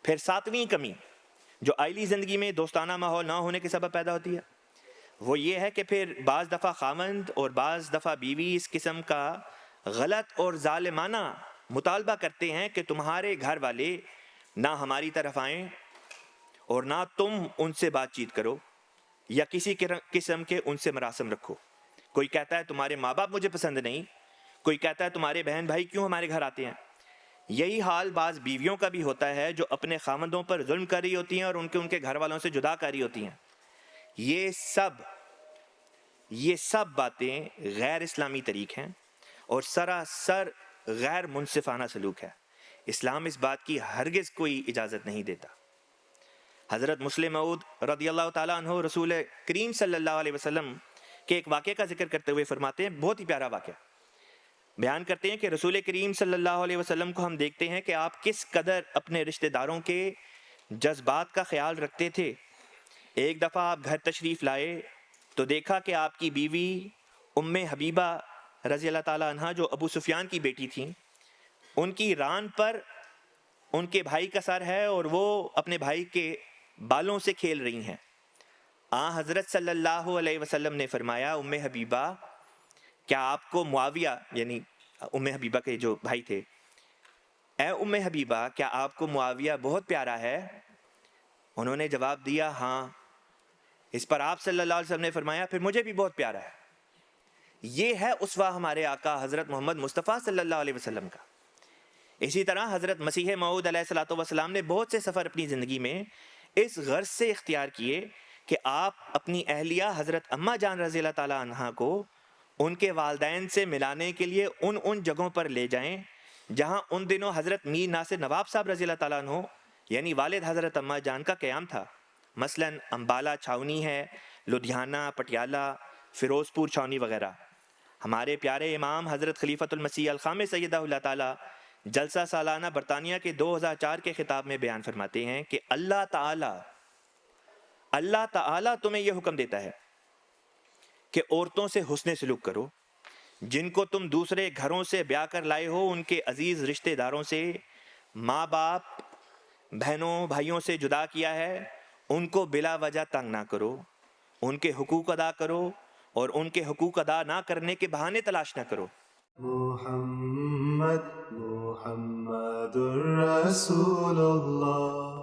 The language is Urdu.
پھر ساتویں کمی جو آئلی زندگی میں دوستانہ ماحول نہ ہونے کے سبب پیدا ہوتی ہے وہ یہ ہے کہ پھر بعض دفعہ خامند اور بعض دفعہ بیوی اس قسم کا غلط اور ظالمانہ مطالبہ کرتے ہیں کہ تمہارے گھر والے نہ ہماری طرف آئیں اور نہ تم ان سے بات چیت کرو یا کسی قسم کے ان سے مراسم رکھو۔ کوئی کہتا ہے تمہارے ماں باپ مجھے پسند نہیں، کوئی کہتا ہے تمہارے بہن بھائی کیوں ہمارے گھر آتے ہیں۔ یہی حال بعض بیویوں کا بھی ہوتا ہے جو اپنے خامندوں پر ظلم کر رہی ہوتی ہیں اور ان کے گھر والوں سے جدا کر رہی ہوتی ہیں۔ یہ سب باتیں غیر اسلامی طریق ہیں اور سراسر غیر منصفانہ سلوک ہے۔ اسلام اس بات کی ہرگز کوئی اجازت نہیں دیتا۔ حضرت مسلم موعود رضی اللہ تعالیٰ عنہ رسول کریم صلی اللہ علیہ وسلم کے ایک واقعے کا ذکر کرتے ہوئے فرماتے ہیں، بہت ہی پیارا واقعہ بیان کرتے ہیں کہ رسول کریم صلی اللہ علیہ وسلم کو ہم دیکھتے ہیں کہ آپ کس قدر اپنے رشتہ داروں کے جذبات کا خیال رکھتے تھے۔ ایک دفعہ آپ گھر تشریف لائے تو دیکھا کہ آپ کی بیوی ام حبیبہ رضی اللہ تعالیٰ عنہ جو ابو سفیان کی بیٹی تھیں، ان کی ران پر ان کے بھائی کا سر ہے اور وہ اپنے بھائی کے بالوں سے کھیل رہی ہیں۔ حضرت صلی اللہ علیہ وسلم نے فرمایا، ام حبیبہ کیا آپ کو معاویہ، یعنی ام حبیبہ کے جو بھائی تھے، اے ام حبیبہ کیا آپ کو معاویہ بہت پیارا ہے؟ انہوں نے جواب دیا ہاں۔ اس پر آپ صلی اللہ علیہ وسلم نے فرمایا پھر مجھے بھی بہت پیارا ہے۔ یہ ہے اسوہ ہمارے آقا حضرت محمد مصطفیٰ صلی اللہ علیہ وسلم کا۔ اسی طرح حضرت مسیح موعود علیہ الصلوۃ والسلام نے بہت سے سفر اپنی زندگی میں اس غرض سے اختیار کیے کہ آپ اپنی اہلیہ حضرت اماں جان رضی اللہ تعالیٰ عنہا کو ان کے والدین سے ملانے کے لیے ان جگہوں پر لے جائیں جہاں ان دنوں حضرت میر ناصر نواب صاحب رضی اللہ تعالیٰ عنہ یعنی والد حضرت اماں جان کا قیام تھا۔ مثلاً امبالہ چھاونی ہے، لدھیانہ، پٹیالہ، فیروز پور چھاونی وغیرہ۔ ہمارے پیارے امام حضرت خلیفۃ المسیح الخامس سیدہ اللہ تعالیٰ جلسہ سالانہ برطانیہ کے 2004 کے خطاب میں بیان فرماتے ہیں کہ اللہ تعالیٰ تمہیں یہ حکم دیتا ہے کہ عورتوں سے حسن سلوک کرو، جن کو تم دوسرے گھروں سے بیاہ کر لائے ہو ان کے عزیز رشتہ داروں سے، ماں باپ، بہنوں، بھائیوں سے جدا کیا ہے، ان کو بلا وجہ تنگ نہ کرو، ان کے حقوق ادا کرو اور ان کے حقوق ادا نہ کرنے کے بہانے تلاش نہ کرو۔ محمد رسول اللہ۔